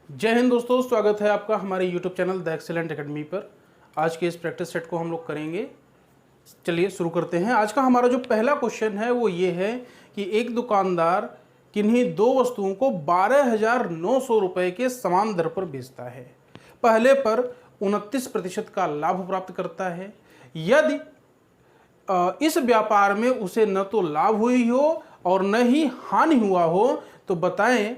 जय हिंद दोस्तों, स्वागत है आपका हमारे YouTube channel the excellent academy पर। आज के इस प्रैक्टिस सेट को हम लोग करेंगे। चलिए शुरू करते हैं। आज का हमारा जो पहला क्वेश्चन है वो ये है कि एक दुकानदार किन्हीं दो वस्तुओं को 12,900 रुपये के समान दर पर बेचता है। पहले पर 29% का लाभ प्राप्त करता है। यदि इस व्यापार में उसे न तो लाभ हुई हो और न ही हानि हुआ हो तो बताएं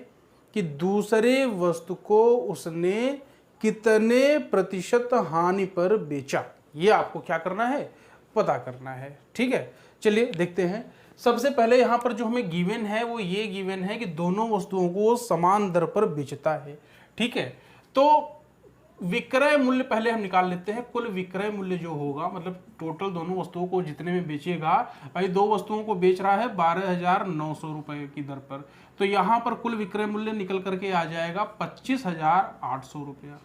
कि दूसरे वस्तु को उसने कितने प्रतिशत हानि पर बेचा। ये आपको क्या करना है, पता करना है। ठीक है, चलिए देखते हैं। सबसे पहले यहां पर जो हमें गिवन है वो ये गिवन है कि दोनों वस्तुओं को समान दर पर बेचता है। ठीक है, तो विक्रय मूल्य पहले हम निकाल लेते हैं। कुल विक्रय मूल्य जो होगा, मतलब टोटल दोनों वस्तुओं को जितने में बेचेगा, भाई दो वस्तुओं को बेच रहा है 12,900 रुपए की दर पर, तो यहां पर कुल विक्रय मूल्य निकल करके आ जाएगा 25,800 रुपया।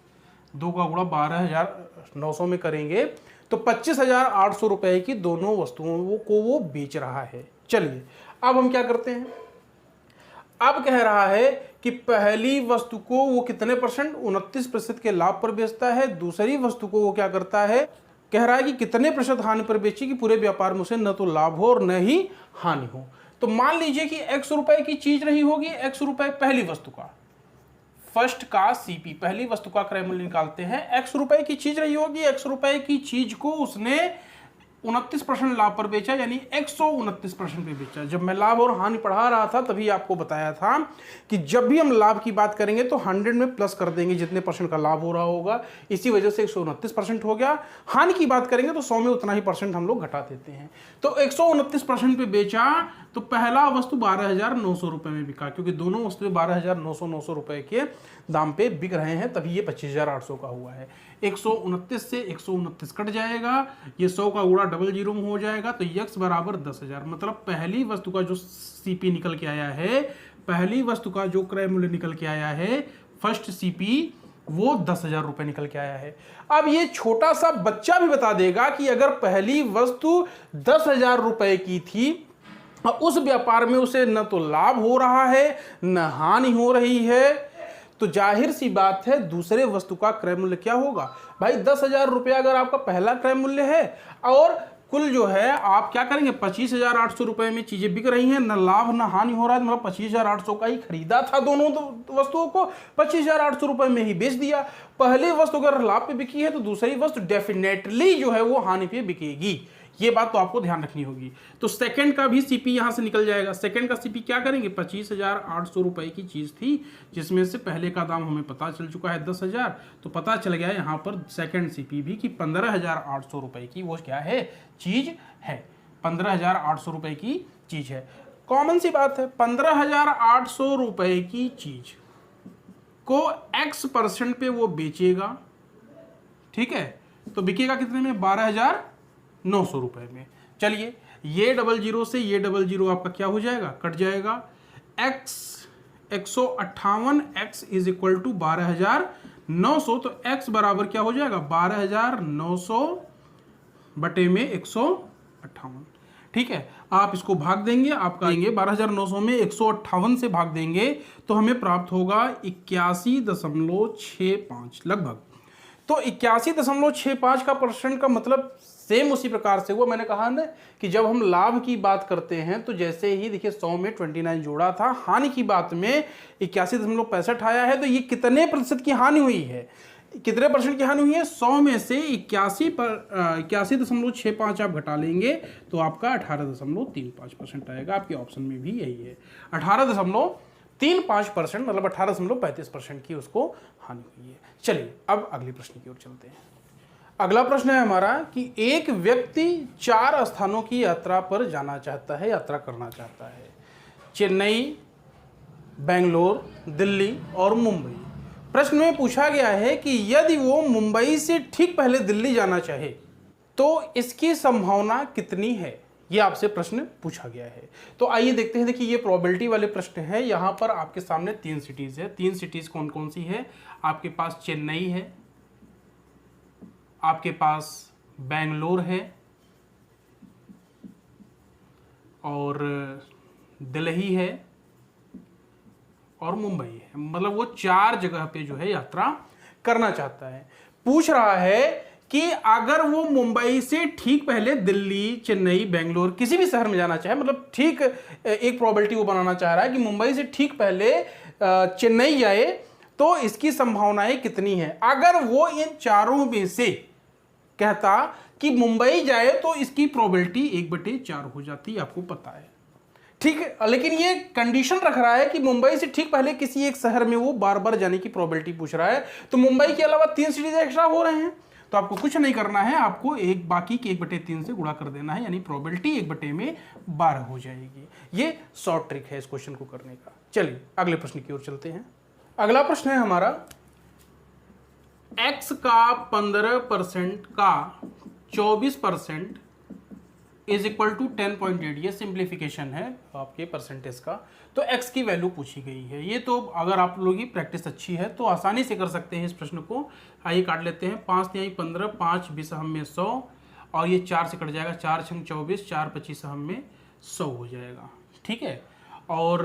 दो का गुणा 12,900 में करेंगे तो 25,800 रुपए की दोनों वस्तुओं को वो बेच रहा है। चलिए अब हम क्या करते हैं। अब कह रहा है कि पहली वस्तु को वो कितने परसेंट, 29% के लाभ पर बेचता है। दूसरी वस्तु को वो क्या करता है, कह रहा है कि कितने प्रतिशत हानि पर बेची कि पूरे व्यापार में उसे न तो लाभ हो और न ही हानि हो। तो मान लीजिए कि x रुपए की चीज रही होगी, x रुपए पहली वस्तु का, फर्स्ट का सीपी, पहली वस्तु का क्रय मूल्य निकालते हैं। x रुपए की चीज रही होगी, x रुपए की चीज को उसने 29% लाभ पर बेचा, यानी 129% पे बेचा। जब मैं लाभ और हानि पढ़ा रहा था तभी आपको बताया था कि जब भी हम लाभ की बात करेंगे तो 100 में प्लस कर देंगे जितने परसेंट का लाभ हो रहा होगा, इसी वजह से 129% हो गया। हानि की बात करेंगे तो 100 में उतना ही परसेंट हम लोग घटा देते हैं। तो 129% पे बेचा तो पहला वस्तु 12,900 रुपए में बिका, क्योंकि दोनों वस्तुएं 12,900 रुपए के दाम पे बिक रहे हैं, तभी ये 25,800 का हुआ है। 129 से 129 कट जाएगा, ये 100 का गुणा 00 में हो जाएगा, तो x बराबर 10,000। मतलब पहली वस्तु का जो सीपी निकल के आया है, पहली वस्तु का जो क्रय मूल्य निकल के आया है, फर्स्ट सीपी, वो 10,000 रुपए निकल के आया है। अब ये छोटा सा बच्चा भी बता देगा कि अगर पहली वस्तु 10,000 रुपए की थी और उस व्यापार में उसे न तो लाभ हो रहा है न हानि हो रही है, तो जाहिर सी बात है दूसरे वस्तु का क्रय मूल्य क्या होगा। भाई 10,000 रुपया अगर आपका पहला क्रय मूल्य है और कुल जो है आप क्या करेंगे, 25,800 रुपए में चीजें बिक रही हैं, न लाभ न हानि हो रहा है, मतलब 25,800 का ही खरीदा था दोनों वस्तुओं को, 25,800 रुपए में ही बेच दिया। पहली वस्तु अगर लाभ पे बिकी है तो दूसरी वस्तु डेफिनेटली जो है वो हानि पे बिकेगी। ये बात तो आपको ध्यान रखनी होगी। तो सेकंड का भी सीपी यहां से निकल जाएगा। सेकंड का सीपी क्या करेंगे, 25,800 रुपए की चीज थी जिसमें से पहले का दाम हमें पता चल चुका है 10,000, तो पता चल गया यहां पर सेकंड सीपी भी कि 15,800 रुपए की वो क्या है, चीज है। 15,800 रुपए की चीज है। कॉमन सी बात है, 15,800 रुपए की चीज को x% पे वो बेचेगा। ठीक है, तो बिकेगा कितने में, 12,900 रुपए में। चलिए ये 00 से ये 00 आपका क्या हो जाएगा, कट जाएगा। x 158, x is equal to 12,900, तो x बराबर क्या हो जाएगा, 12,900 बटे में 158। ठीक है, आप इसको भाग देंगे, आपका देंगे 12,900 में 158 से भाग देंगे तो हमें प्राप्त होगा 81.65 लगभग। तो 81.65 का परसेंट का मतलब सेम उसी प्रकार से हुआ। मैंने कहा ना कि जब हम लाभ की बात करते हैं तो जैसे ही देखिए 100 में 29 जोड़ा था, हानि की बात में 81.65 आया है, तो ये कितने प्रतिशत की हानि हुई है, कितने परसेंट की हानि हुई है, 100 में से 81.65 आप घटा लेंगे तो आपका 18.35% आएगा। आपके ऑप्शन में भी यही है, 18.35%, मतलब 18.35% की उसको हानि हुई है। चलिए अब अगले प्रश्न की ओर चलते हैं। अगला प्रश्न है हमारा कि एक व्यक्ति 4 स्थानों की यात्रा पर जाना चाहता है, यात्रा करना चाहता है, चेन्नई, बेंगलोर, दिल्ली और मुंबई। प्रश्न में पूछा गया है कि यदि वो मुंबई से ठीक पहले दिल्ली जाना चाहे तो इसकी संभावना कितनी है, ये आपसे प्रश्न पूछा गया है। तो आइए देखते हैं। देखिए ये प्रोबेबिलिटी वाले प्रश्न है। यहां पर आपके सामने 3 सिटीज है। 3 सिटीज कौन कौन सी है, आपके पास चेन्नई है, आपके पास बेंगलोर है और दिल्ली है और मुंबई है, मतलब वो 4 जगह पे जो है यात्रा करना चाहता है। पूछ रहा है कि अगर वो मुंबई से ठीक पहले दिल्ली, चेन्नई, बेंगलोर किसी भी शहर में जाना चाहे, मतलब ठीक एक प्रोबेबिलिटी वो बनाना चाह रहा है कि मुंबई से ठीक पहले चेन्नई जाए, तो इसकी संभावनाएं कितनी है। अगर वो इन चारों में से कहता कि मुंबई जाए तो इसकी प्रोबेबिलिटी 1/4 हो जाती, आपको पता है, ठीक है। लेकिन ये कंडीशन रख रहा है कि मुंबई से ठीक पहले किसी एक शहर में वो बार बार जाने की प्रोबेबिलिटी पूछ रहा है, तो मुंबई के अलावा 3 सिटीज एक्स्ट्रा हो रहे हैं, तो आपको कुछ नहीं करना है, आपको एक बाकी के 1/3 से गुणा कर देना है, यानी प्रोबेबिलिटी 1/12 हो जाएगी। ये शॉर्ट ट्रिक है इस क्वेश्चन को करने का। चलिए अगले प्रश्न की ओर चलते हैं। अगला प्रश्न है हमारा, x का 15% का 24% इज इक्वल टू 10.8। ये सिंप्लीफिकेशन है आपके परसेंटेज का, तो x की वैल्यू पूछी गई है। ये तो अगर आप लोगों की प्रैक्टिस अच्छी है तो आसानी से कर सकते हैं इस प्रश्न को। आइए काट लेते हैं, 5 तिहाई 15, 5 20 हम में 100, और ये 4 से कट जाएगा, 4 छंग 24, 4 25 हम में 100 हो जाएगा, ठीक है। और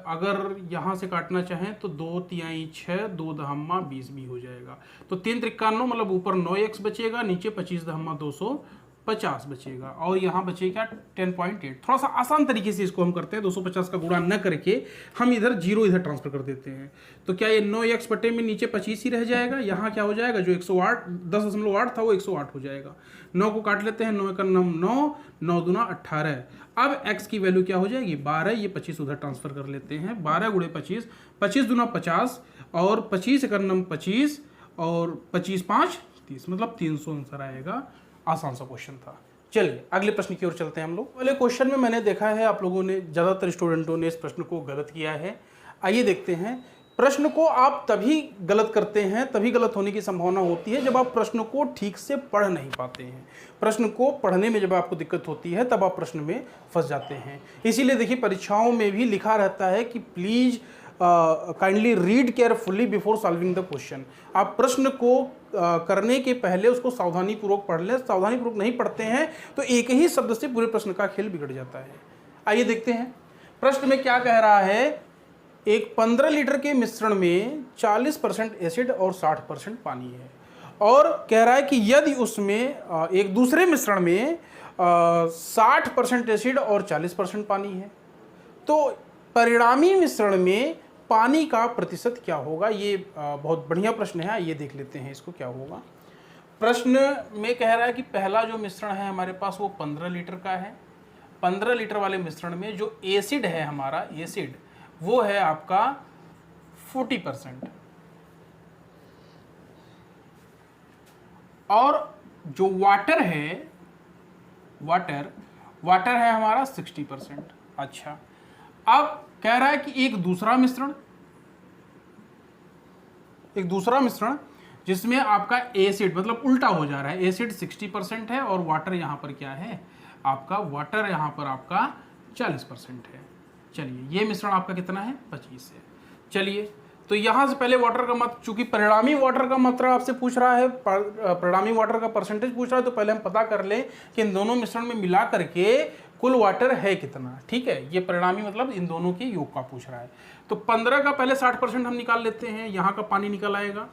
अगर यहाँ से काटना चाहें तो 2 तिहाई 6, 2 दहम्मा 20 भी हो जाएगा, तो 3 त्रिका 9, मतलब ऊपर 9x बचेगा, नीचे 25 दहम्मा 250 बचेगा, और यहाँ बचेगा 10.8। थोड़ा सा आसान तरीके से इसको हम करते हैं, 250 का गुणा न करके हम इधर 0 इधर ट्रांसफर कर देते हैं, तो क्या ये 9x बटे में नीचे 25 ही रह जाएगा, यहाँ क्या हो जाएगा, जो 108 10.8 था वो 108 हो जाएगा। 9 को काट लेते हैं, 9 का 9, 9 दूना 18। अब x की वैल्यू क्या हो जाएगी, 12, ये 25 उधर ट्रांसफर कर लेते हैं, 12 गुणे 25, 25 दूना 50, और 25 का 25, और 25 5 30, मतलब 300 आंसर आएगा। आसान सा क्वेश्चन था। चलिए अगले प्रश्न की ओर चलते हैं हम लोग। पहले क्वेश्चन में मैंने देखा है आप लोगों ने, ज़्यादातर स्टूडेंटों ने इस प्रश्न को गलत किया है। आइए देखते हैं, प्रश्न को आप तभी गलत करते हैं, तभी गलत होने की संभावना होती है जब आप प्रश्न को ठीक से पढ़ नहीं पाते हैं। प्रश्न को पढ़ने में जब आपको दिक्कत होती है तब आप प्रश्न में फंस जाते हैं। इसीलिए देखिए परीक्षाओं में भी लिखा रहता है कि please kindly read carefully before solving the question. आप प्रश्न को करने के पहले उसको सावधानीपूर्वक पढ़ लें। सावधानीपूर्वक नहीं पढ़ते हैं तो एक ही शब्द से पूरे प्रश्न का खेल बिगड़ जाता है। आइए देखते हैं प्रश्न में क्या कह रहा है। एक 15 लीटर के मिश्रण में 40% एसिड और 60% पानी है, और कह रहा है कि यदि उसमें एक दूसरे मिश्रण में 60% एसिड और 40% पानी है, तो परिणामी मिश्रण में पानी का प्रतिशत क्या होगा। ये बहुत बढ़िया प्रश्न है, ये देख लेते हैं इसको क्या होगा। प्रश्न में कह रहा है कि पहला जो मिश्रण है हमारे पास वो 15 लीटर का है। 15 लीटर वाले मिश्रण में जो एसिड है हमारा, एसिड वो है आपका 40%, और जो वाटर है, वाटर है हमारा 60%। अच्छा, अब कह रहा है कि एक दूसरा मिश्रण जिसमें आपका एसिड, मतलब उल्टा हो जा रहा है, एसिड 60% है और वाटर यहाँ पर क्या है आपका, वाटर यहाँ पर आपका 40% है। चलिए ये मिश्रण आपका कितना है, 25 है। चलिए तो यहाँ से पहले वाटर का मात्रा, चूंकि परिणामी वाटर का मात्रा आपसे पूछ रहा है, परिणामी वाटर का परसेंटेज पूछ रहा है, तो पहले हम पता कर लें कि इन दोनों मिश्रण में मिला करके कुल वाटर है कितना। ठीक है, ये परिणामी मतलब इन दोनों के योग का पूछ रहा है। तो 15 का पहले 60% हम निकाल लेते हैं, यहाँ का पानी निकल आएगा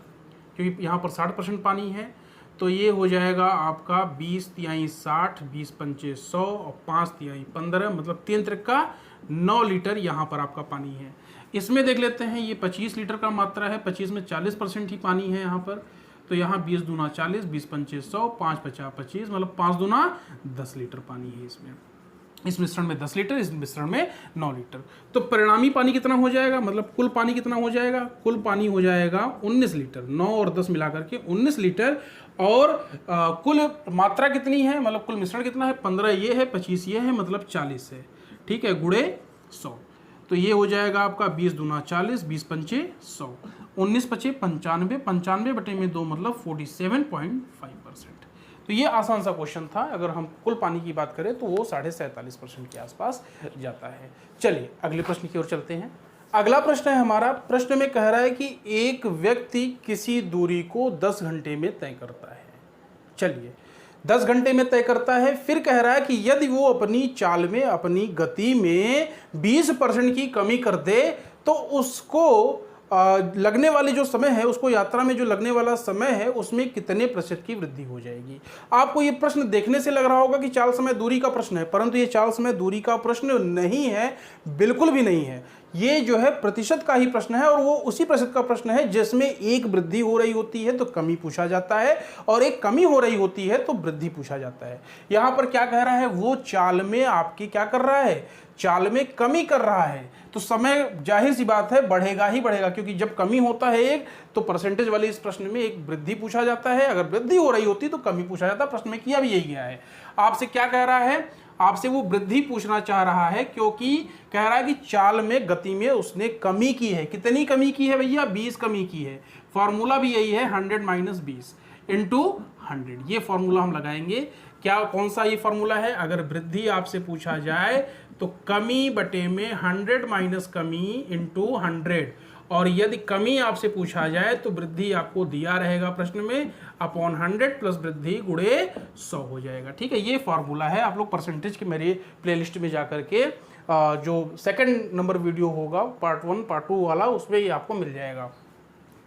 क्योंकि यहाँ पर 60% पानी है, तो ये हो जाएगा आपका 20 तिहाई 60, 20 पंचे 100 और 5 तिहाई 15, मतलब 3 त्रिका 9 लीटर यहाँ पर आपका पानी है। इसमें देख लेते हैं, ये 25 लीटर का मात्रा है, 25 में 40% ही पानी है यहाँ पर, तो यहाँ 20 दूना 40, 20 पंचे 100, 5 पचा 25, मतलब 5 दूना 10 लीटर पानी है इसमें। इस मिश्रण में 10 लीटर, इस मिश्रण में 9 लीटर। तो परिणामी पानी कितना हो जाएगा, मतलब कुल पानी कितना हो जाएगा, कुल पानी हो जाएगा 19 लीटर, 9 और 10 मिला करके 19 लीटर। और कुल मात्रा कितनी है, मतलब कुल मिश्रण कितना है, 15 ये है, 25 ये है, मतलब 40 है। ठीक है, गुणे 100, तो ये हो जाएगा आपका 20 दूना 40, 20 पंचे 100, 19 पचे 95, 95 बटे में 2 मतलब 47.5%। तो ये आसान सा क्वेश्चन था। अगर हम कुल पानी की बात करें तो वो 47.5% के आसपास जाता है। चलिए अगले प्रश्न की ओर चलते हैं। अगला प्रश्न है हमारा, प्रश्न में कह रहा है कि एक व्यक्ति किसी दूरी को 10 घंटे में तय करता है। चलिए 10 घंटे में तय करता है, फिर कह रहा है कि यदि वो अपनी चाल में, अपनी गति में 20% की कमी कर दे तो उसको लगने वाली जो समय है, उसको यात्रा में जो लगने वाला समय है, उसमें कितने प्रतिशत की वृद्धि हो जाएगी। आपको ये प्रश्न देखने से लग रहा होगा कि चाल समय दूरी का प्रश्न है, परंतु ये चाल समय दूरी का प्रश्न नहीं है, बिल्कुल भी नहीं है। ये जो है प्रतिशत का ही प्रश्न है, और वो उसी प्रतिशत का प्रश्न है जिसमें एक वृद्धि हो रही होती है तो कमी पूछा जाता है, और एक कमी हो रही होती है तो वृद्धि पूछा जाता है। यहां पर क्या कह रहा है, वो चाल में आपकी क्या कर रहा है, चाल में कमी कर रहा है, तो समय जाहिर सी बात है बढ़ेगा ही बढ़ेगा, क्योंकि जब कमी होता है एक, तो परसेंटेज वाले इस प्रश्न में एक वृद्धि पूछा जाता है, अगर वृद्धि हो रही होती तो कमी पूछा जाता। प्रश्न में किया भी यही गया है। आपसे क्या कह रहा है, आपसे वो वृद्धि पूछना चाह रहा है, क्योंकि कह रहा है कि चाल में, गति में उसने कमी की है। कितनी कमी की है भैया, 20 कमी की है। फॉर्मूला भी यही है, 100 माइनस 20 इंटू 100, ये फॉर्मूला हम लगाएंगे। क्या, कौन सा ये फॉर्मूला है, अगर वृद्धि आपसे पूछा जाए तो कमी बटे में 100 माइनस कमी इंटू 100, और यदि कमी आपसे पूछा जाए तो वृद्धि आपको दिया रहेगा प्रश्न में अपॉन 100 प्लस वृद्धि गुणे 100 हो जाएगा। ठीक है, ये फॉर्मूला है। आप लोग परसेंटेज के मेरे प्लेलिस्ट में जाकर के जो सेकंड नंबर वीडियो होगा, पार्ट 1 पार्ट 2 वाला, उसमें ये आपको मिल जाएगा।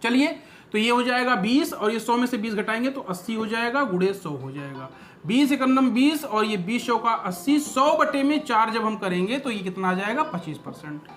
चलिए, तो ये हो जाएगा 20, और ये 100 में से 20 घटाएंगे तो 80 हो जाएगा, गुणे 100 हो जाएगा। 20 एकम 20, और ये 20 चौका 80, 100 बटे में 4 जब हम करेंगे तो ये कितना आ जाएगा, 25%।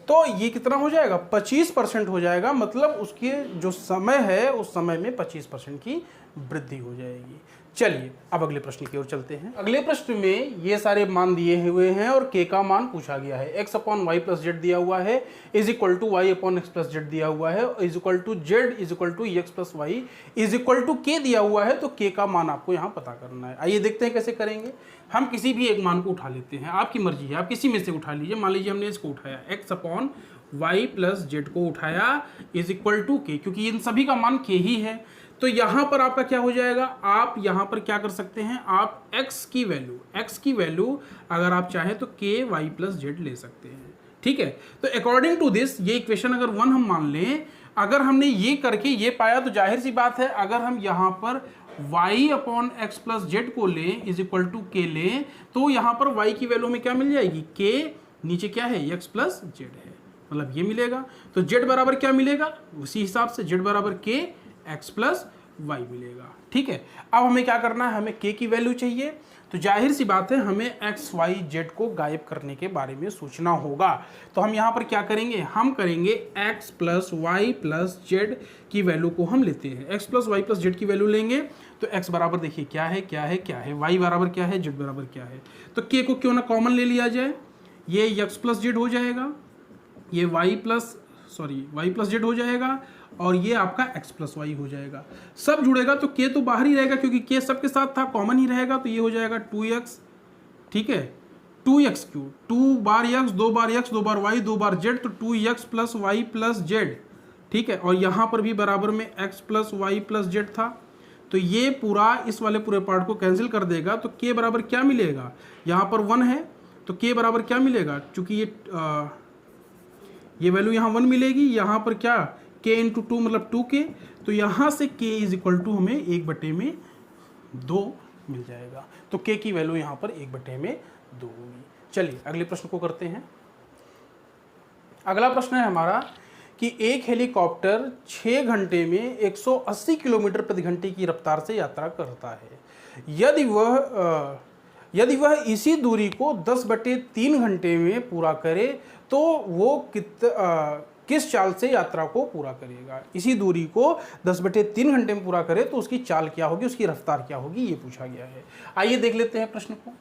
तो ये कितना हो जाएगा, 25% हो जाएगा, मतलब उसके जो समय है उस समय में 25% की वृद्धि हो जाएगी। चलिए, अब अगले प्रश्न की ओर चलते हैं। अगले प्रश्न में ये सारे मान दिए हुए हैं और के का मान पूछा गया है। x upon y plus z दिया हुआ है, is equal to y upon x plus z दिया हुआ है, is equal to z is equal to x plus y is equal to k दिया हुआ है। तो के का मान आपको यहाँ पता करना है। आइए देखते हैं कैसे करेंगे। हम किसी भी एक मान को उठा लेते हैं, आपकी मर्जी है, आप किसी में से उठा लीजिए। मान लीजिए हमने इसको उठाया, x upon y plus z को उठाया, इज इक्वल टू के, क्योंकि इन सभी का मान के ही है। तो यहां पर आपका क्या हो जाएगा, आप यहां पर क्या कर सकते हैं, आप x की वैल्यू अगर आप चाहें तो के वाई प्लस जेड ले सकते हैं। ठीक है, तो अकॉर्डिंग टू दिस, ये इक्वेशन अगर 1 हम मान लें, अगर हमने ये करके ये पाया, तो जाहिर सी बात है अगर हम यहां पर y upon x plus z को लें, इज इक्वल टू के लें, तो यहां पर y की वैल्यू में क्या मिल जाएगी, के, नीचे क्या है, x प्लस जेड है, मतलब ये मिलेगा। तो z बराबर क्या मिलेगा, उसी हिसाब से z बराबर के एक्स प्लस वाई मिलेगा। ठीक है, अब हमें क्या करना है, हमें के की वैल्यू चाहिए, तो जाहिर सी बात है हमें एक्स वाई जेड को गायब करने के बारे में सोचना होगा। तो हम यहाँ पर क्या करेंगे, हम करेंगे x plus y plus z की वैल्यू को हम लेते हैं। X plus y plus z की वैल्यू लेंगे तो एक्स बराबर देखिए क्या है, क्या है, क्या है, वाई बराबर क्या है, जेड बराबर क्या है। तो के को क्यों ना कॉमन ले लिया जाए, ये एक्स प्लस जेड हो जाएगा, ये वाई प्लस जेड हो जाएगा, और ये आपका x प्लस वाई हो जाएगा। सब जुड़ेगा तो k तो बाहर ही रहेगा, क्योंकि k सबके साथ था, कॉमन ही रहेगा। तो ये हो जाएगा 2x, ठीक है, 2x क्यूब, 2 बार x, 2 बार x, 2 बार y, 2 बार z, तो 2x plus y plus Z. ठीक है, और यहाँ पर भी बराबर में x plus y plus z था, तो ये पूरा, इस वाले पूरे पार्ट को कैंसिल कर देगा। तो k बराबर क्या मिलेगा, यहाँ पर 1 है, तो k बराबर क्या मिलेगा, चूंकि ये वैल्यू यहाँ 1 मिलेगी, यहाँ पर क्या k इंटू 2 मतलब 2k, तो यहाँ से k इज इक्वल टू हमें 1/2 मिल जाएगा। तो k की वैल्यू यहाँ पर 1/2 होगी। चलिए अगले प्रश्न को करते हैं। अगला प्रश्न है हमारा कि एक हेलीकॉप्टर 6 घंटे में 180 किलोमीटर प्रति घंटे की रफ्तार से यात्रा करता है। यदि वह इसी दूरी को 10/3 घंटे में पूरा करे तो वो किस चाल से यात्रा को पूरा करेगा। इसी दूरी को 10/3 घंटे में पूरा करे तो उसकी चाल क्या होगी, उसकी रफ्तार क्या होगी, ये पूछा गया है। आइए देख लेते हैं प्रश्न को।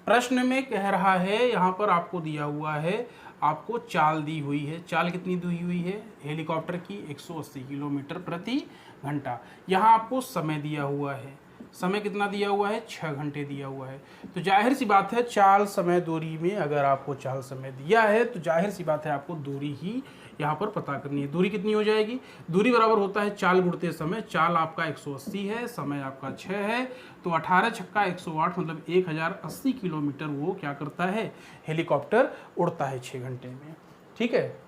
प्रश्न में कह रहा है, यहाँ पर आपको दिया हुआ है, आपको चाल दी हुई है। चाल कितनी दी हुई है हेलीकॉप्टर की, 180 किलोमीटर प्रति घंटा। यहाँ आपको समय दिया हुआ है, समय कितना दिया हुआ है, 6 घंटे दिया हुआ है। तो जाहिर सी बात है चाल समय दूरी में अगर आपको चाल समय दिया है तो जाहिर सी बात है आपको दूरी ही यहाँ पर पता करनी है। दूरी कितनी हो जाएगी, दूरी बराबर होता है चाल गुणते समय। चाल आपका 180 है, समय आपका 6 है, तो 18 छक्का 108 मतलब 1080 किलोमीटर वो क्या करता है, हेलीकॉप्टर उड़ता है 6 घंटे में। ठीक है,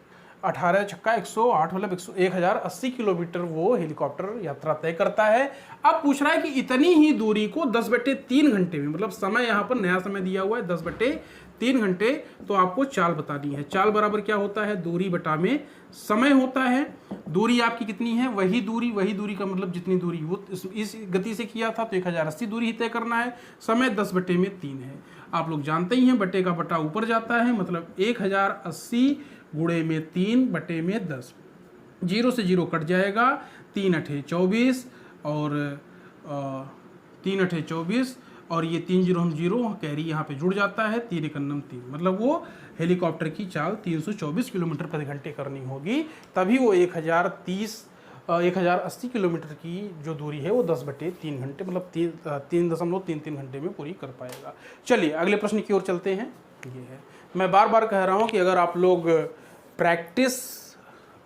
18 छक्का 108 मतलब 1080 किलोमीटर वो हेलीकॉप्टर यात्रा तय करता है। अब पूछ रहा है कि इतनी ही दूरी को 10/3 घंटे में, मतलब समय यहाँ पर नया समय दिया हुआ है 10/3 घंटे, तो आपको चाल बतानी है। चाल बराबर क्या होता है, दूरी बटा में समय होता है। दूरी आपकी कितनी है, वही दूरी का मतलब जितनी दूरी वो इस गति से किया था तो 1080 दूरी ही तय करना है। समय 10/3 है। आप लोग जानते ही हैं बटे का बटा ऊपर जाता है, मतलब 1080 गुणे में 3/10। 0 से 0 कट जाएगा, 3 अठे 24 और 3 अठे 24 और ये 3 0 हम 0 कैरी यहाँ पे जुड़ जाता है, 3 1 3, मतलब वो हेलीकॉप्टर की चाल 324 किलोमीटर प्रति घंटे करनी होगी, तभी वो 1080 किलोमीटर की जो दूरी है वो 10/3 घंटे मतलब 3.33 घंटे में पूरी कर पाएगा। चलिए अगले प्रश्न की ओर चलते हैं। ये है, मैं बार बार कह रहा हूँ कि अगर आप लोग प्रैक्टिस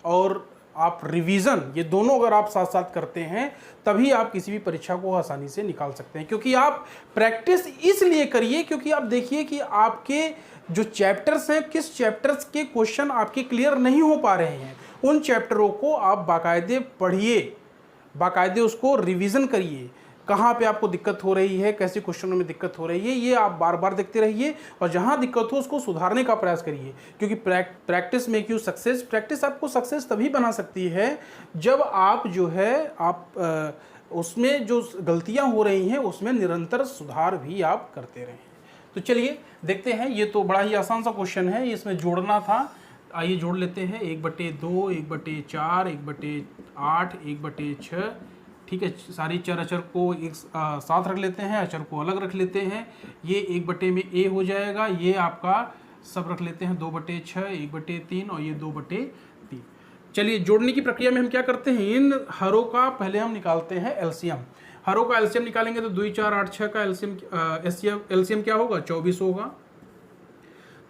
और आप रिवीजन ये दोनों अगर आप साथ साथ करते हैं तभी आप किसी भी परीक्षा को आसानी से निकाल सकते हैं। क्योंकि आप प्रैक्टिस इसलिए करिए क्योंकि आप देखिए कि आपके जो चैप्टर्स हैं, किस चैप्टर्स के क्वेश्चन आपके क्लियर नहीं हो पा रहे हैं, उन चैप्टरों को आप बाकायदे पढ़िए, बाकायदे उसको रिवीजन करिए, कहाँ पे आपको दिक्कत हो रही है, कैसे क्वेश्चनों में दिक्कत हो रही है, ये आप बार बार देखते रहिए और जहाँ दिक्कत हो उसको सुधारने का प्रयास करिए। क्योंकि practice make you success. Practice आपको सक्सेस तभी बना सकती है जब आप जो है आप उसमें जो गलतियाँ हो रही हैं उसमें निरंतर सुधार भी आप करते रहें। तो चलिए देखते हैं, ये तो बड़ा ही आसान सा क्वेश्चन है, इसमें जोड़ना था। आइए जोड़ लेते हैं, 1/2, 1/4, 1/8, 1/6। ठीक है, सारी चर अचर को एक साथ रख लेते हैं, अचर को अलग रख लेते हैं। ये 1 में a हो जाएगा, ये आपका सब रख लेते हैं 2/6, 1/3 और ये 2/3। चलिए जोड़ने की प्रक्रिया में हम क्या करते हैं, इन हरों का पहले हम निकालते हैं एलसीएम। हरों का एलसीएम निकालेंगे तो 2 4 8 6 का एलसीएम क्या होगा, 24 होगा।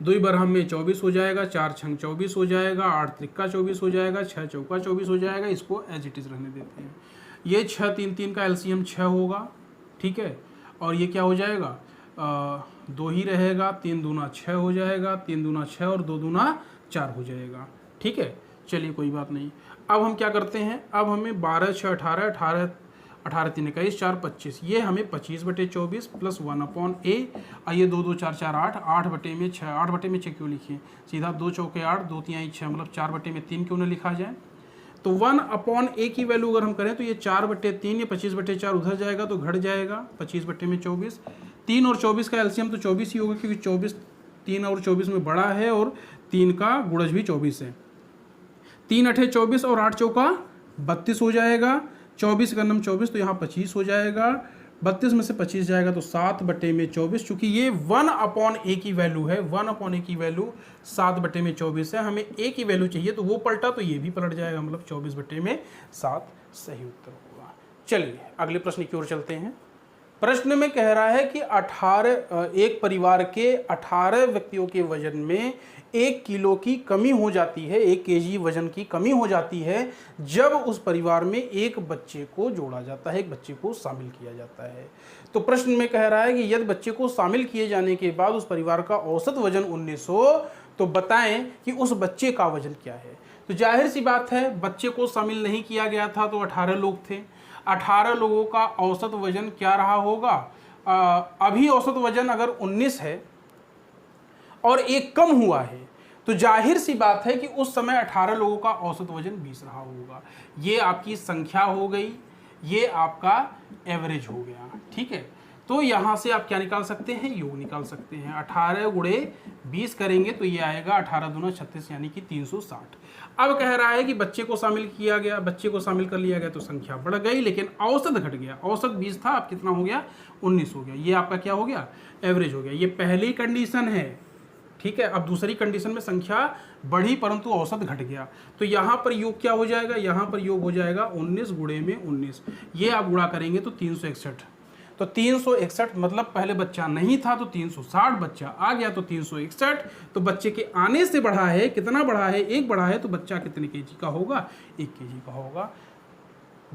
2 बरहम में 24 हो जाएगा, 4 छंग 24 हो जाएगा, 8 त्रिक्का 24 हो जाएगा, 6 चौका 24 हो जाएगा। इसको एज इट इज रहने देते हैं। ये 6 3 3 का एलसीएम 6 होगा। ठीक है, और ये क्या हो जाएगा, 2 ही रहेगा, 3 दूना 6 हो जाएगा, 3 दूना 6 और 2 दूना 4 हो जाएगा। ठीक है, चलिए कोई बात नहीं। अब हम क्या करते हैं, अब हमें 12 6 18 18 18 3 21 4 25, ये हमें 25/24 प्लस 1/a। आइए 2 2 4 4 8 8/6। 8/6 क्यों लिखिए, सीधा 2 चौके 8 2 3 6 मतलब 4/3 क्यों ना लिखा जाए। तो 1/a की वैल्यू अगर हम करें तो ये 4/3, ये 25/4 उधर जाएगा तो घट जाएगा 25/24। 3 और 24 का एलसीएम तो 24 ही होगा क्योंकि 24 3 और 24 में बड़ा है और 3 का गुणज भी 24 है। 3 अठे 24 और 8 चौका 32 हो जाएगा। 24 का नम 24 तो यहाँ 25 हो जाएगा। 32 में से 25 जाएगा तो 7/24। चूंकि ये 1/a की वैल्यू है, 1/a की वैल्यू 7/24 है, हमें a की वैल्यू चाहिए तो वो पलटा तो ये भी पलट जाएगा, मतलब 24/7 सही उत्तर होगा। चलिए अगले प्रश्न की ओर चलते हैं। प्रश्न में कह रहा है कि 18 एक परिवार के 18 व्यक्तियों के वजन में 1 किलो की कमी हो जाती है, 1 केजी वजन की कमी हो जाती है जब उस परिवार में एक बच्चे को जोड़ा जाता है, एक बच्चे को शामिल किया जाता है। तो प्रश्न में कह रहा है कि यदि बच्चे को शामिल किए जाने के बाद उस परिवार का औसत वजन 19 हो तो बताएं कि उस बच्चे का वजन क्या है। तो जाहिर सी बात है, बच्चे को शामिल नहीं किया गया था तो 18 लोग थे। 18 लोगों का औसत वजन क्या रहा होगा, अभी औसत वजन अगर 19 है और एक कम हुआ है तो जाहिर सी बात है कि उस समय 18 लोगों का औसत वजन 20 रहा होगा। ये आपकी संख्या हो गई, ये आपका एवरेज हो गया। ठीक है, तो यहाँ से आप क्या निकाल सकते हैं, योग निकाल सकते हैं। 18 गुणे 20 करेंगे तो ये आएगा 18 दूना 36 यानी कि 360। अब कह रहा है कि बच्चे को शामिल किया गया, बच्चे को शामिल कर लिया गया तो संख्या बढ़ गई लेकिन औसत घट गया। औसत 20 था, अब कितना हो गया, 19 हो गया। ये आपका क्या हो गया, एवरेज हो गया। ये पहली कंडीशन है। ठीक है, अब दूसरी कंडीशन में संख्या बढ़ी परंतु औसत घट गया तो यहाँ पर योग क्या हो जाएगा, यहाँ पर योग हो जाएगा 19 गुणे में 19। ये आप गुणा करेंगे तो 361। तो 361 मतलब पहले बच्चा नहीं था तो 360, बच्चा आ गया तो 361। तो बच्चे के आने से बढ़ा है, कितना बढ़ा है, 1 बढ़ा है तो बच्चा कितने केजी का होगा, 1 केजी का होगा।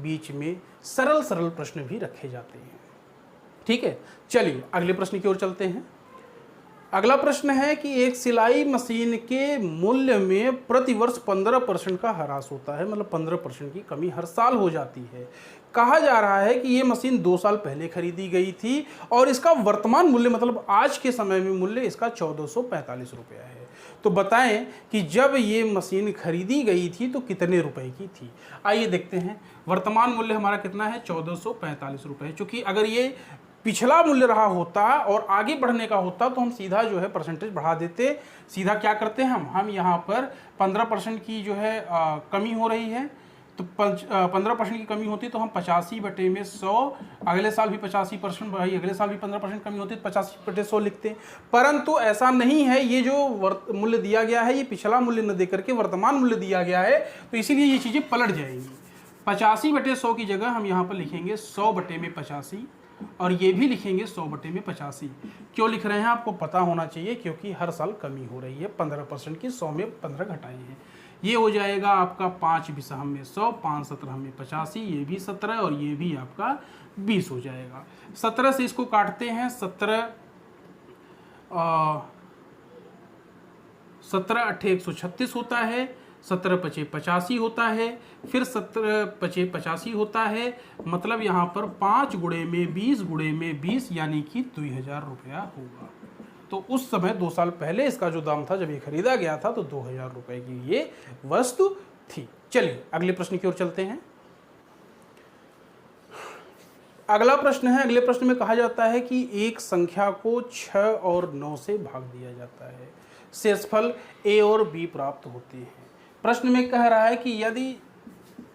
बीच में सरल सरल प्रश्न भी रखे जाते हैं। ठीक है, चलिए अगले प्रश्न की ओर चलते हैं। अगला प्रश्न है कि एक सिलाई मशीन के मूल्य में प्रति वर्ष 15% का ह्रास होता है, मतलब 15% की कमी हर साल हो जाती है। कहा जा रहा है कि ये मशीन 2 साल पहले खरीदी गई थी और इसका वर्तमान मूल्य, मतलब आज के समय में मूल्य इसका 1445 रुपया है। तो बताएं कि जब ये मशीन खरीदी गई थी तो कितने रुपए की थी। आइए देखते हैं, वर्तमान मूल्य हमारा कितना है, 1445 रुपये। चूँकि अगर ये पिछला मूल्य रहा होता और आगे बढ़ने का होता तो हम सीधा जो है परसेंटेज बढ़ा देते। सीधा क्या करते हैं हम यहाँ पर 15% की जो है कमी हो रही है, तो 15% की कमी होती तो हम 85/100, अगले साल भी 85%, भाई अगले साल भी 15% कमी होती तो 85/100 लिखते। परंतु ऐसा नहीं है, ये जो मूल्य दिया गया है ये पिछला मूल्य न देकर के वर्तमान मूल्य दिया गया है, तो इसीलिए ये चीज़ें पलट जाएंगी। 85/100 की जगह हम यहाँ पर लिखेंगे 100/85 और ये भी लिखेंगे 100/85। क्यों लिख रहे हैं आपको पता होना चाहिए, क्योंकि हर साल कमी हो रही है 15% की, 100 में 15 घटाए हैं। ये हो जाएगा आपका 5 भी सहम में 100, 5 17 में 85, ये भी 17 और ये भी आपका 20 हो जाएगा। 17 से इसको काटते हैं, 17 8 136 होता है, 17 5 85 होता है, फिर 17 5 85 होता है, मतलब यहाँ पर 5 गुणे में 20 गुणे में 20 यानी कि 2000 रुपया होगा। तो उस समय 2 साल पहले इसका जो दाम था जब ये खरीदा गया था तो 2000 रुपये की ये वस्तु थी। चलिए अगले प्रश्न की ओर चलते हैं। अगला प्रश्न है, अगले प्रश्न में कहा जाता है कि एक संख्या को 6 और 9 से भाग दिया जाता है, शेषफल a और b प्राप्त होते हैं। प्रश्न में कह रहा है कि यदि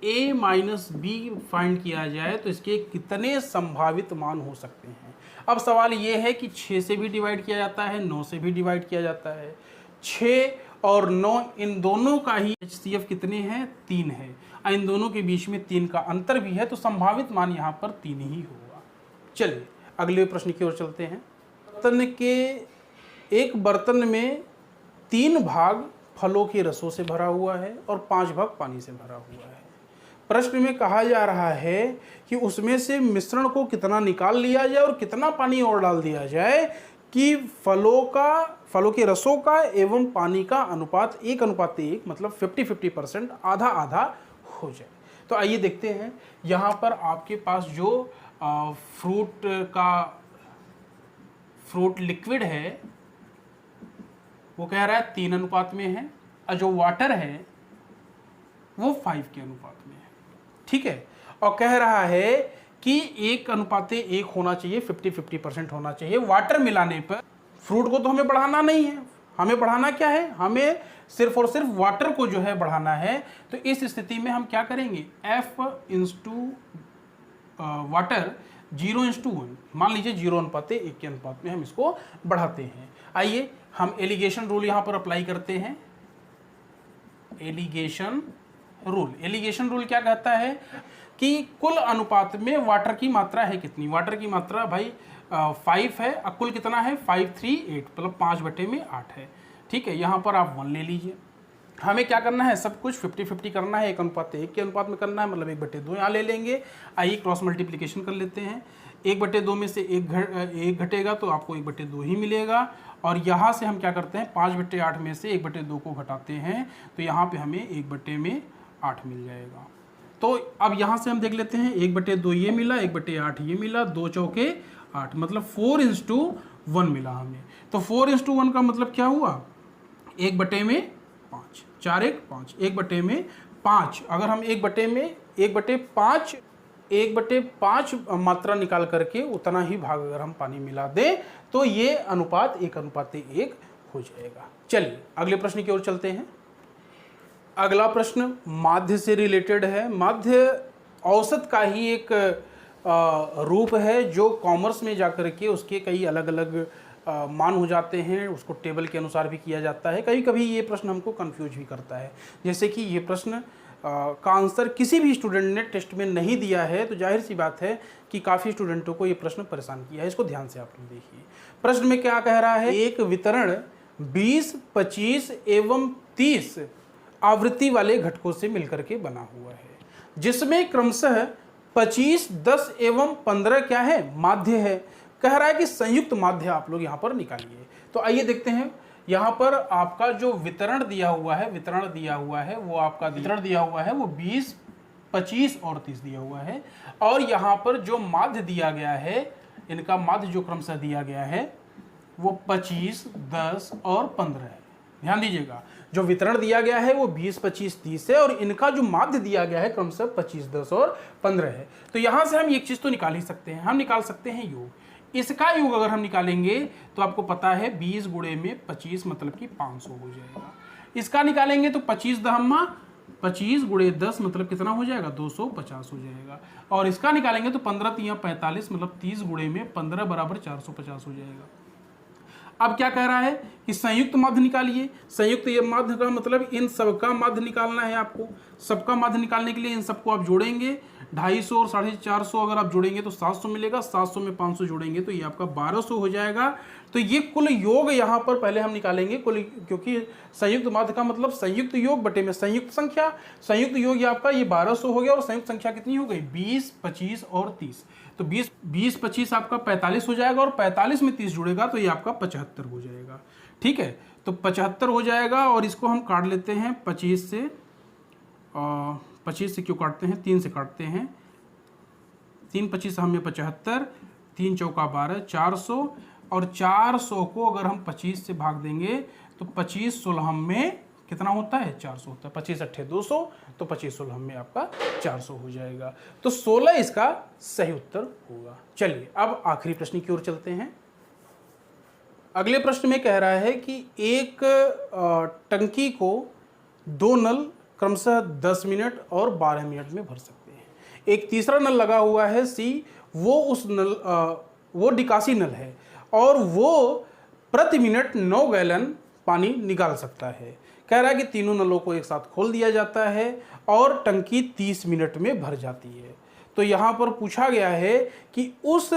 a माइनस b फाइंड किया जाए तो इसके कितने संभावित मान हो सकते हैं। अब सवाल ये है कि 6 से भी डिवाइड किया जाता है, 9 से भी डिवाइड किया जाता है। 6 और 9 इन दोनों का ही HCF कितने हैं, 3 है। इन दोनों के बीच में 3 का अंतर भी है, तो संभावित मान यहाँ पर 3 ही होगा। चलिए अगले प्रश्न की ओर चलते हैं। एक बर्तन में 3 भाग फलों के रसों से भरा हुआ है और 5 भाग पानी से भरा हुआ है। प्रश्न में कहा जा रहा है कि उसमें से मिश्रण को कितना निकाल लिया जाए और कितना पानी और डाल दिया जाए कि फलों के रसों का एवं पानी का अनुपात 1:1, मतलब 50-50%, आधा आधा हो जाए। तो आइए देखते हैं, यहाँ पर आपके पास जो फ्रूट लिक्विड है वो कह रहा है 3 अनुपात में है और जो वाटर है वो 5 के अनुपात में है, ठीक है। और कह रहा है कि 1:1 होना चाहिए, 50-50% होना चाहिए। वाटर मिलाने पर फ्रूट को तो हमें बढ़ाना नहीं है, हमें बढ़ाना क्या है, हमें सिर्फ और सिर्फ वाटर को जो है बढ़ाना है। तो इस स्थिति में हम क्या करेंगे, F इंटू वाटर 0:1, मान लीजिए 0:1 के अनुपात में हम इसको बढ़ाते हैं। आइए हम एलिगेशन रूल यहाँ पर अप्लाई करते हैं। एलिगेशन रूल क्या कहता है कि कुल अनुपात में वाटर की मात्रा है कितनी। वाटर की मात्रा भाई 5 है, कुल कितना है 5 3 8, मतलब 5/8 है, ठीक है। यहाँ पर आप 1 ले लीजिए। हमें क्या करना है, सब कुछ 50-50 करना है, 1:1 के अनुपात में करना है, मतलब 1/2 यहाँ ले लेंगे। आइए क्रॉस मल्टीप्लिकेशन कर लेते हैं। 1/2 में से 1 घटेगा तो आपको 1/2 ही मिलेगा। और यहाँ से हम क्या करते हैं, 5/8 में से 1/2 को घटाते हैं तो यहाँ पे हमें 1/8 मिल जाएगा। तो अब यहाँ से हम देख लेते हैं, 1/2 ये मिला, 1/8 ये मिला, 2 चौके 8, मतलब 4:1 मिला हमें। तो 4:1 का मतलब क्या हुआ, 1/5, 4 1 5, 1/5। अगर हम 1/5 मात्रा निकाल करके उतना ही भाग अगर हम पानी मिला दें तो ये अनुपात 1:1 हो जाएगा। चलिए अगले प्रश्न की ओर चलते हैं। अगला प्रश्न माध्य से रिलेटेड है। माध्य औसत का ही एक रूप है जो कॉमर्स में जाकर के उसके कई अलग अलग मान हो जाते हैं, उसको टेबल के अनुसार भी किया जाता है। कभी कभी ये प्रश्न हमको कंफ्यूज भी करता है, जैसे कि ये प्रश्न का आंसर किसी भी स्टूडेंट ने टेस्ट में नहीं दिया है तो जाहिर सी बात है कि काफ़ी स्टूडेंटों को ये प्रश्न परेशान किया है। इसको ध्यान से आप लोग देखिए। प्रश्न में क्या कह रहा है, एक वितरण 20, 25 एवं 30 आवृत्ति वाले घटकों से मिलकर के बना हुआ है, जिसमें क्रमशः 25, 10 एवं 15 क्या है, माध्य है। कह रहा है कि संयुक्त माध्य आप लोग यहाँ पर निकालिए। तो आइए देखते हैं, यहाँ पर आपका जो वितरण दिया हुआ है, वो आपका वितरण दिया हुआ है वो 20, 25 और 30 दिया हुआ है। और यहाँ पर जो माध्य दिया गया है, इनका माध्य जो क्रमशः दिया गया है वो 25, 10 और 15 है। ध्यान दीजिएगा, जो वितरण दिया गया है वो 20, 25, 30 है और इनका जो माध्य दिया गया है क्रमशः 25, 10 और 15 है। तो यहाँ से हम एक चीज़ तो निकाल ही सकते हैं, हम निकाल सकते हैं योग। इसका योग अगर हम निकालेंगे तो आपको पता है 20 गुणे में 25 मतलब कि 500 हो जाएगा। इसका निकालेंगे तो 25 दहम्मा 25 गुणे 10 मतलब कितना हो जाएगा, 250 हो जाएगा। और इसका निकालेंगे तो 15 तिया 45 मतलब 30 गुणे में 15 बराबर 450 हो जाएगा। अब क्या कह रहा है कि संयुक्त माध्य निकालिए। संयुक्त ये माध्य का मतलब इन सबका माध्य निकालना है आपको। सबका माध्य निकालने के लिए इन सबको आप जोड़ेंगे, 250 और 450 अगर आप जोड़ेंगे तो 700 मिलेगा, 700 में 500 जोड़ेंगे तो ये आपका 1200 हो जाएगा। तो ये कुल योग यहाँ पर पहले हम निकालेंगे कुल, क्योंकि संयुक्त माध्य का मतलब संयुक्त योग बटे में संयुक्त संख्या। संयुक्त योग ये आपका ये 1200 हो गया और संयुक्त संख्या कितनी हो गई, 20, 25 और 30। तो 20, 25 आपका 45 हो जाएगा और 45 में 30 जुड़ेगा तो ये आपका 75 हो जाएगा। ठीक है, तो 75 हो जाएगा और इसको हम काट लेते हैं 25 से। 25 से क्यों काटते हैं, 3 से काटते हैं। 3 25 हमें 75, 3 चौका 12, 400 और 400 को अगर हम 25 से भाग देंगे तो 25 16 में कितना होता है, 400 होता है। 25 अट्ठे 200 तो 25 16 में आपका 400 हो जाएगा। तो 16 इसका सही उत्तर होगा। चलिए अब आखिरी प्रश्न की ओर चलते हैं। अगले प्रश्न में कह रहा है कि एक टंकी को 2 नल क्रमशः 10 मिनट और 12 मिनट में भर सकते हैं। एक तीसरा नल लगा हुआ है सी, वो डिकासी नल है और वो प्रति मिनट 9 गैलन पानी निकाल सकता है। कह रहा है कि तीनों नलों को एक साथ खोल दिया जाता है और टंकी 30 मिनट में भर जाती है। तो यहाँ पर पूछा गया है कि उस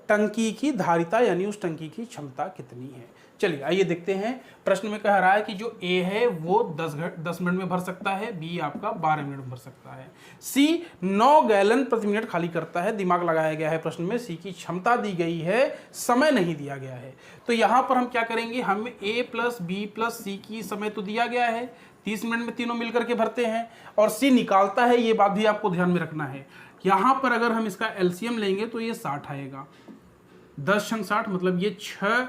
टंकी की धारिता यानी उस टंकी की क्षमता कितनी है। चलिए आइए देखते हैं। प्रश्न में कह रहा है कि जो ए है वो 10 मिनट में भर सकता है, बी आपका 12 मिनट में भर सकता है, सी 9 गैलन प्रति मिनट खाली करता है। दिमाग लगाया गया है प्रश्न में, सी की क्षमता दी गई है, समय नहीं दिया गया है। तो यहाँ पर हम क्या करेंगे, हम ए प्लस बी प्लस सी की समय तो दिया गया है, 30 मिनट में तीनों मिलकर के भरते हैं और सी निकालता है, ये बात भी आपको ध्यान में रखना है। यहाँ पर अगर हम इसका एलसीएम लेंगे तो ये 60 आएगा, 10 × 60 मतलब ये 6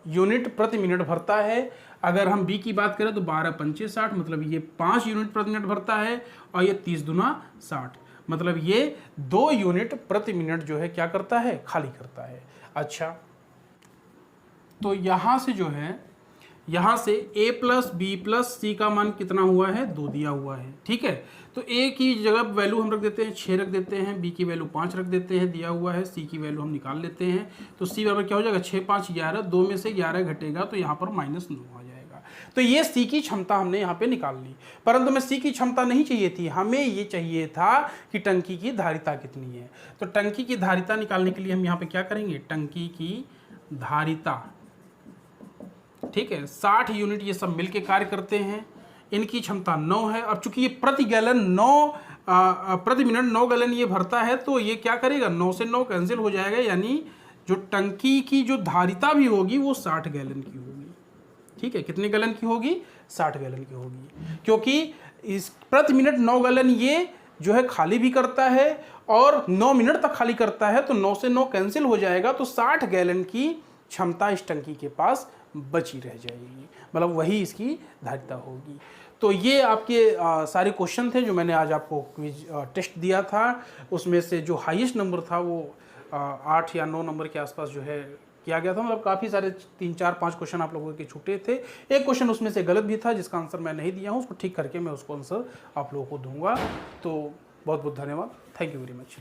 यूनिट प्रति मिनट भरता है। अगर हम बी की बात करें तो 12 × 5 = 60 मतलब ये 5 यूनिट प्रति मिनट भरता है और ये 30 दूना 60 मतलब ये 2 यूनिट प्रति मिनट जो है क्या करता है, खाली करता है। अच्छा, तो यहाँ से जो है, यहाँ से a प्लस बी प्लस सी का मान कितना हुआ है, 2 दिया हुआ है। ठीक है, तो a की जगह वैल्यू हम रख देते हैं 6 रख देते हैं, b की वैल्यू 5 रख देते हैं, दिया हुआ है, c की वैल्यू हम निकाल लेते हैं। तो c बराबर क्या हो जाएगा, 6 5 11, 2 में से 11 घटेगा तो यहाँ पर -9 आ जाएगा। तो ये c की क्षमता हमने यहाँ पे निकाल ली, परंतु हमें c की क्षमता नहीं चाहिए थी, हमें ये चाहिए था कि टंकी की धारिता कितनी है। तो टंकी की धारिता निकालने के लिए हम यहाँ पे क्या करेंगे, टंकी की धारिता, ठीक है, 60 यूनिट ये सब मिलके कार्य करते हैं, इनकी क्षमता 9 है। अब चूंकि ये प्रति मिनट 9 गैलन ये भरता है तो ये क्या करेगा, 9 से 9 कैंसिल हो जाएगा, यानी जो टंकी की जो धारिता भी होगी वो 60 गैलन की होगी। ठीक है, कितने गैलन की होगी, 60 गैलन की होगी, क्योंकि इस प्रति मिनट 9 गैलन ये जो है खाली भी करता है और 9 मिनट तक खाली करता है, तो 9 से 9 कैंसिल हो जाएगा तो 60 गैलन की क्षमता इस टंकी के पास बची रह जाएगी, मतलब वही इसकी धारिता होगी। तो ये आपके सारे क्वेश्चन थे जो मैंने आज आपको क्विज टेस्ट दिया था, उसमें से जो हाईएस्ट नंबर था वो 8 या 9 नंबर के आसपास जो है किया गया था। मतलब काफ़ी सारे 3 4 5 क्वेश्चन आप लोगों के छूटे थे। एक क्वेश्चन उसमें से गलत भी था जिसका आंसर मैं नहीं दिया हूँ, उसको ठीक करके मैं उसको आंसर आप लोगों को दूंगा। तो बहुत बहुत धन्यवाद, थैंक यू वेरी मच।